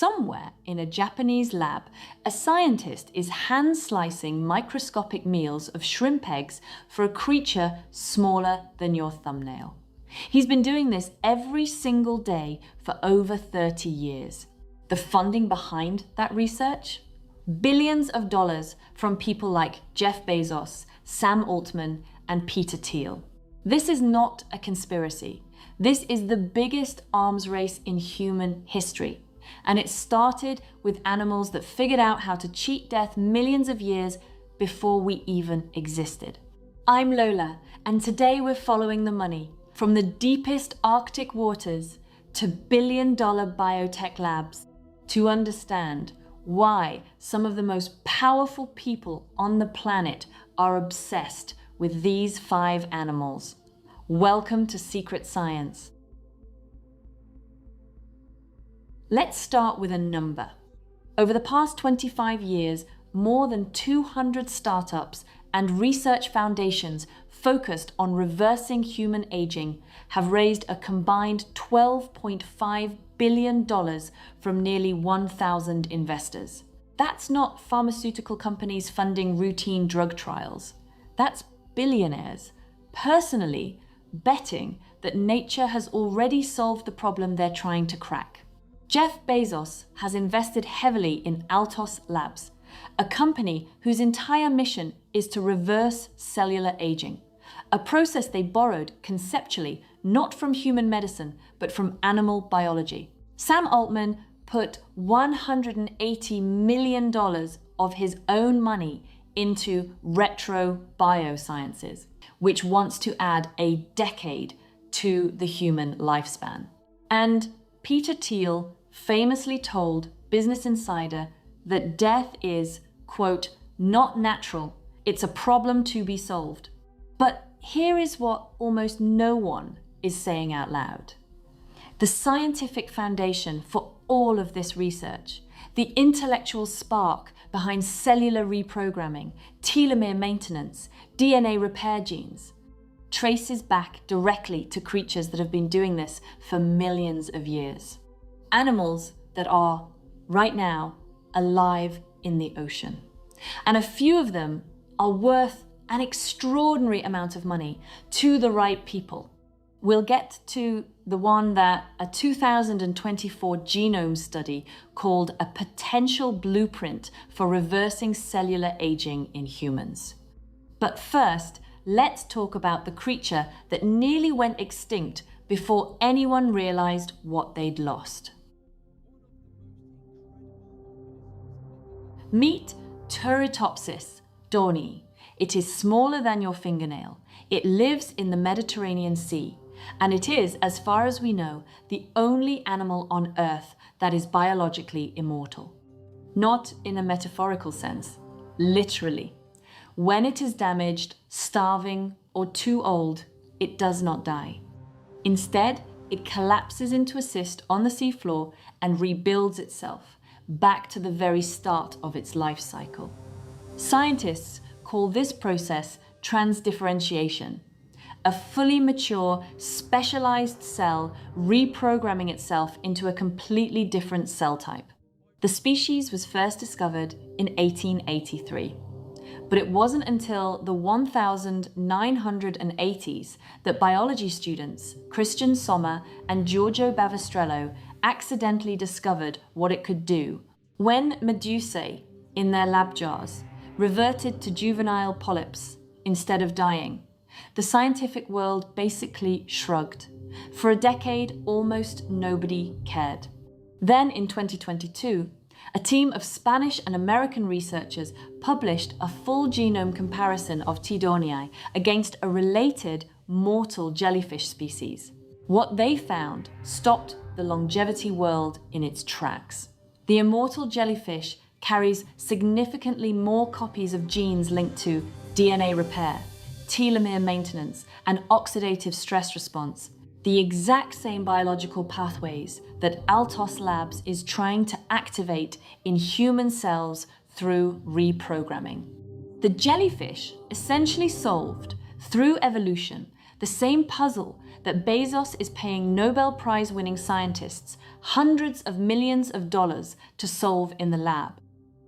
Somewhere in a Japanese lab, a scientist is hand-slicing microscopic meals of shrimp eggs for a creature smaller than your thumbnail. He's been doing this every single day for over 30 years. The funding behind that research? Billions of dollars from people like Jeff Bezos, Sam Altman, and Peter Thiel. This is not a conspiracy. This is the biggest arms race in human history. And it started with animals that figured out how to cheat death millions of years before we even existed. I'm Lola, and today we're following the money. From the deepest Arctic waters to billion-dollar biotech labs to understand why some of the most powerful people on the planet are obsessed with these 5 animals. Welcome to Secret Science. Let's start with a number. Over the past 25 years, more than 200 startups and research foundations focused on reversing human aging have raised a combined $12.5 billion from nearly 1,000 investors. That's not pharmaceutical companies funding routine drug trials. That's billionaires personally betting that nature has already solved the problem they're trying to crack. Jeff Bezos has invested heavily in Altos Labs, a company whose entire mission is to reverse cellular aging, a process they borrowed conceptually not from human medicine, but from animal biology. Sam Altman put $180 million of his own money into retro biosciences, which wants to add a decade to the human lifespan. And Peter Thiel famously told Business Insider that death is, quote, not natural, it's a problem to be solved. But here is what almost no one is saying out loud. The scientific foundation for all of this research, the intellectual spark behind cellular reprogramming, telomere maintenance, DNA repair genes, traces back directly to creatures that have been doing this for millions of years. Animals that are, right now, alive in the ocean. And a few of them are worth an extraordinary amount of money to the right people. We'll get to the one that a 2024 genome study called a potential blueprint for reversing cellular aging in humans. But first, let's talk about the creature that nearly went extinct before anyone realized what they'd lost. Meet Turritopsis dornii. It is smaller than your fingernail. It lives in the Mediterranean Sea, and it is, as far as we know, the only animal on Earth that is biologically immortal. Not in a metaphorical sense, literally. When it is damaged, starving, or too old, it does not die. Instead, it collapses into a cyst on the seafloor and rebuilds itself, back to the very start of its life cycle. Scientists call this process transdifferentiation, a fully mature, specialized cell reprogramming itself into a completely different cell type. The species was first discovered in 1883, but it wasn't until the 1980s that biology students Christian Sommer and Giorgio Bavistrello accidentally discovered what it could do when medusae in their lab jars reverted to juvenile polyps instead of dying. The scientific world basically shrugged. For a decade, almost nobody cared. Then in 2022, a team of Spanish and American researchers published a full genome comparison of T. dornii against a related mortal jellyfish species. What they found stopped the longevity world in its tracks. The immortal jellyfish carries significantly more copies of genes linked to DNA repair, telomere maintenance, and oxidative stress response, the exact same biological pathways that Altos Labs is trying to activate in human cells through reprogramming. The jellyfish essentially solved, through evolution, the same puzzle that Bezos is paying Nobel Prize-winning scientists hundreds of millions of dollars to solve in the lab.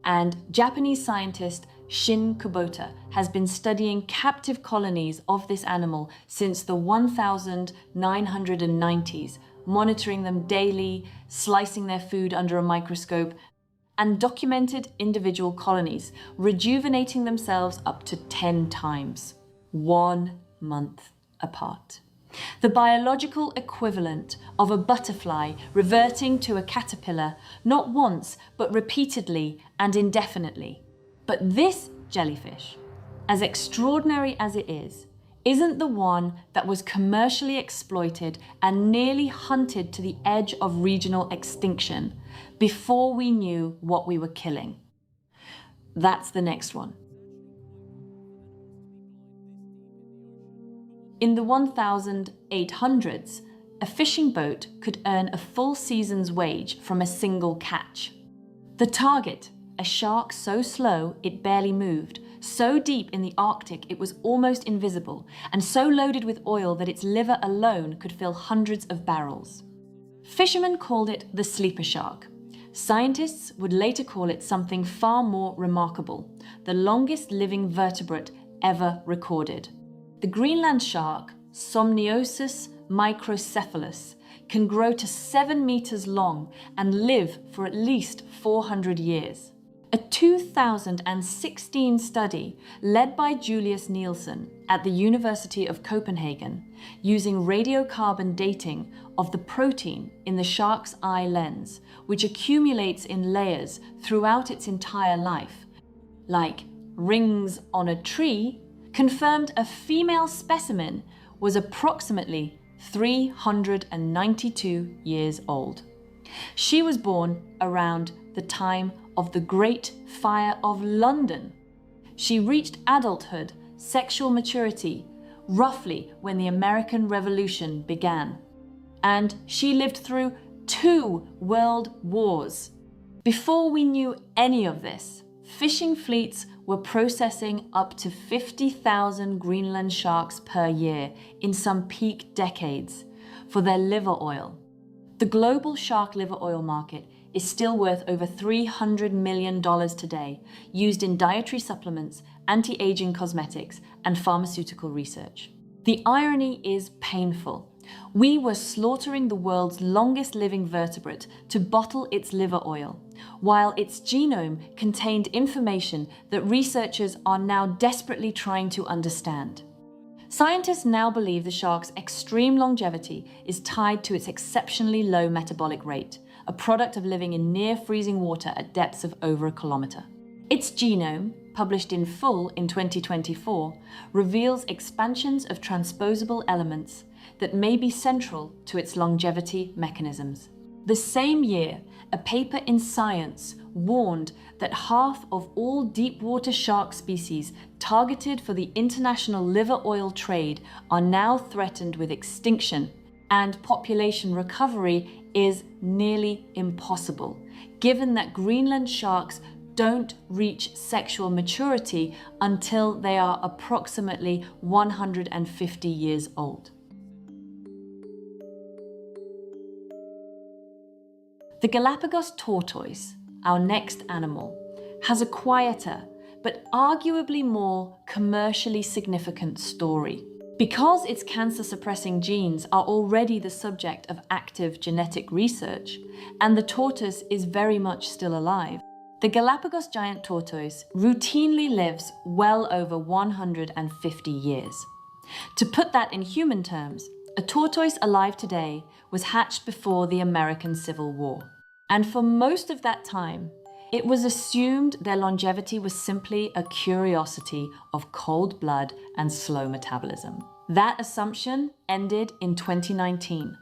And Japanese scientist Shin Kubota has been studying captive colonies of this animal since the 1990s, monitoring them daily, slicing their food under a microscope, and documented individual colonies, rejuvenating themselves up to 10 times, 1 month apart. The biological equivalent of a butterfly reverting to a caterpillar, not once, but repeatedly and indefinitely. But this jellyfish, as extraordinary as it is, isn't the one that was commercially exploited and nearly hunted to the edge of regional extinction before we knew what we were killing. That's the next one. In the 1800s, a fishing boat could earn a full season's wage from a single catch. The target, a shark so slow it barely moved, so deep in the Arctic it was almost invisible, and so loaded with oil that its liver alone could fill hundreds of barrels. Fishermen called it the sleeper shark. Scientists would later call it something far more remarkable, the longest living vertebrate ever recorded. The Greenland shark, Somniosus microcephalus, can grow to 7 meters long and live for at least 400 years. A 2016 study led by Julius Nielsen at the University of Copenhagen, using radiocarbon dating of the protein in the shark's eye lens, which accumulates in layers throughout its entire life, like rings on a tree, confirmed a female specimen was approximately 392 years old. She was born around the time of the Great Fire of London. She reached adulthood, sexual maturity, roughly when the American Revolution began. And she lived through 2 world wars. Before we knew any of this, fishing fleets were processing up to 50,000 Greenland sharks per year in some peak decades for their liver oil. The global shark liver oil market is still worth over $300 million today, used in dietary supplements, anti-aging cosmetics, and pharmaceutical research. The irony is painful. We were slaughtering the world's longest living vertebrate to bottle its liver oil, while its genome contained information that researchers are now desperately trying to understand. Scientists now believe the shark's extreme longevity is tied to its exceptionally low metabolic rate, a product of living in near-freezing water at depths of over a kilometer. Its genome, published in full in 2024, reveals expansions of transposable elements that may be central to its longevity mechanisms. The same year, a paper in Science warned that half of all deep-water shark species targeted for the international liver oil trade are now threatened with extinction, and population recovery is nearly impossible, given that Greenland sharks don't reach sexual maturity until they are approximately 150 years old. The Galapagos tortoise, our next animal, has a quieter but arguably more commercially significant story. Because its cancer-suppressing genes are already the subject of active genetic research, and the tortoise is very much still alive, the Galapagos giant tortoise routinely lives well over 150 years. To put that in human terms, a tortoise alive today was hatched before the American Civil War. And for most of that time, it was assumed their longevity was simply a curiosity of cold blood and slow metabolism. That assumption ended in 2019.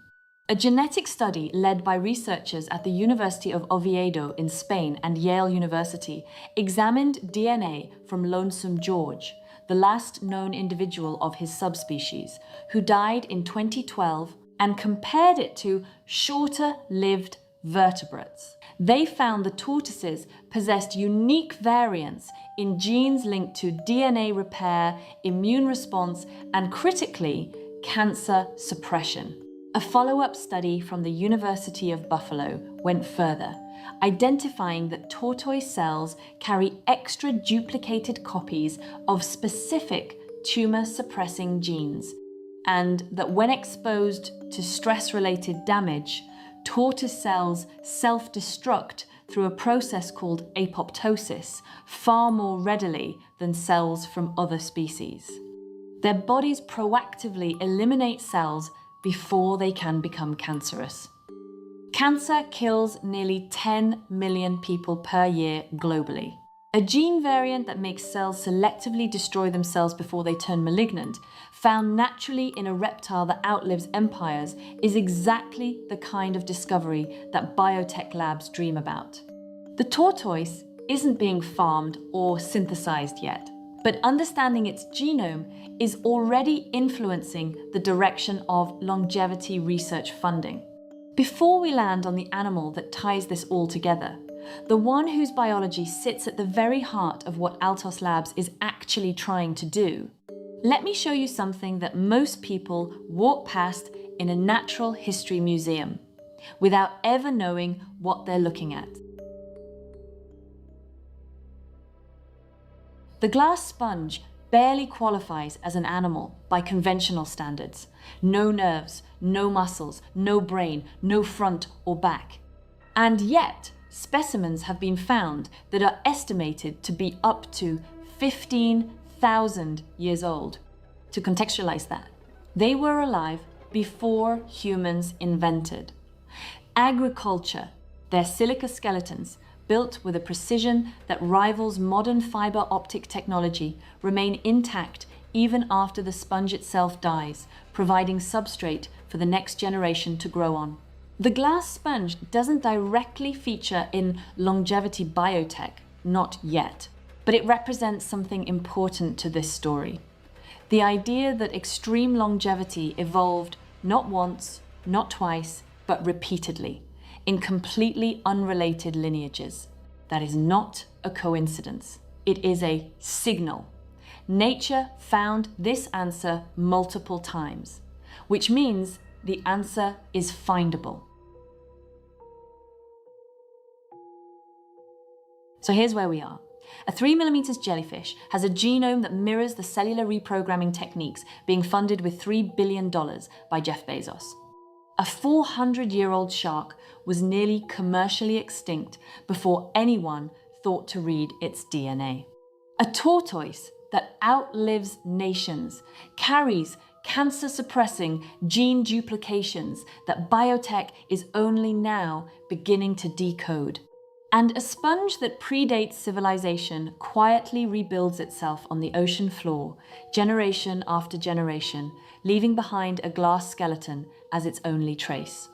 A genetic study led by researchers at the University of Oviedo in Spain and Yale University examined DNA from Lonesome George, the last known individual of his subspecies, who died in 2012, and compared it to shorter-lived vertebrates. They found the tortoises possessed unique variants in genes linked to DNA repair, immune response, and critically, cancer suppression. A follow-up study from the University of Buffalo went further, identifying that tortoise cells carry extra duplicated copies of specific tumor-suppressing genes, and that when exposed to stress-related damage, tortoise cells self-destruct through a process called apoptosis far more readily than cells from other species. Their bodies proactively eliminate cells before they can become cancerous. Cancer kills nearly 10 million people per year globally. A gene variant that makes cells selectively destroy themselves before they turn malignant, found naturally in a reptile that outlives empires, is exactly the kind of discovery that biotech labs dream about. The tortoise isn't being farmed or synthesized yet, but understanding its genome is already influencing the direction of longevity research funding. Before we land on the animal that ties this all together, the one whose biology sits at the very heart of what Altos Labs is actually trying to do, let me show you something that most people walk past in a natural history museum without ever knowing what they're looking at. The glass sponge barely qualifies as an animal by conventional standards. No nerves, no muscles, no brain, no front or back. And yet, specimens have been found that are estimated to be up to 15,000 years old. To contextualize that, they were alive before humans invented. Agriculture, their silica skeletons, built with a precision that rivals modern fiber optic technology, remain intact even after the sponge itself dies, providing substrate for the next generation to grow on. The glass sponge doesn't directly feature in longevity biotech, not yet, but it represents something important to this story. The idea that extreme longevity evolved not once, not twice, but repeatedly, in completely unrelated lineages. That is not a coincidence. It is a signal. Nature found this answer multiple times, which means the answer is findable. So here's where we are. A 3 millimeters jellyfish has a genome that mirrors the cellular reprogramming techniques being funded with $3 billion by Jeff Bezos. A 400-year-old shark was nearly commercially extinct before anyone thought to read its DNA. A tortoise that outlives nations carries cancer-suppressing gene duplications that biotech is only now beginning to decode. And a sponge that predates civilization quietly rebuilds itself on the ocean floor, generation after generation, leaving behind a glass skeleton as its only trace.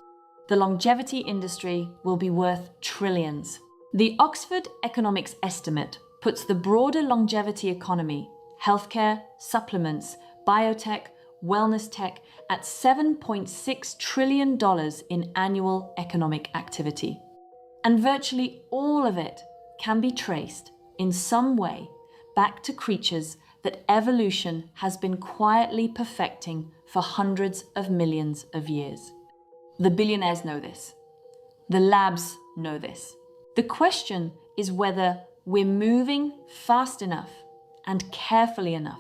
The longevity industry will be worth trillions. The Oxford Economics estimate puts the broader longevity economy, healthcare, supplements, biotech, wellness tech, at $7.6 trillion in annual economic activity. And virtually all of it can be traced in some way back to creatures that evolution has been quietly perfecting for hundreds of millions of years. The billionaires know this. The labs know this. The question is whether we're moving fast enough and carefully enough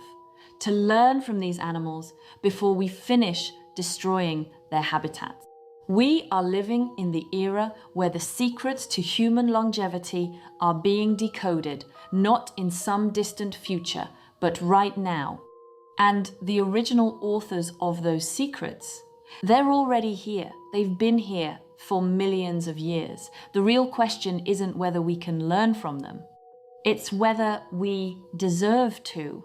to learn from these animals before we finish destroying their habitats. We are living in the era where the secrets to human longevity are being decoded, not in some distant future, but right now. And the original authors of those secrets, they're already here. They've been here for millions of years. The real question isn't whether we can learn from them. It's whether we deserve to.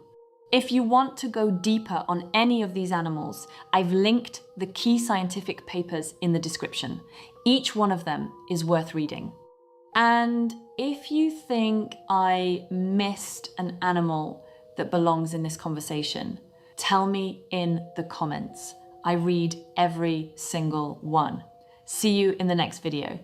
If you want to go deeper on any of these animals, I've linked the key scientific papers in the description. Each one of them is worth reading. And if you think I missed an animal that belongs in this conversation, tell me in the comments. I read every single one. See you in the next video.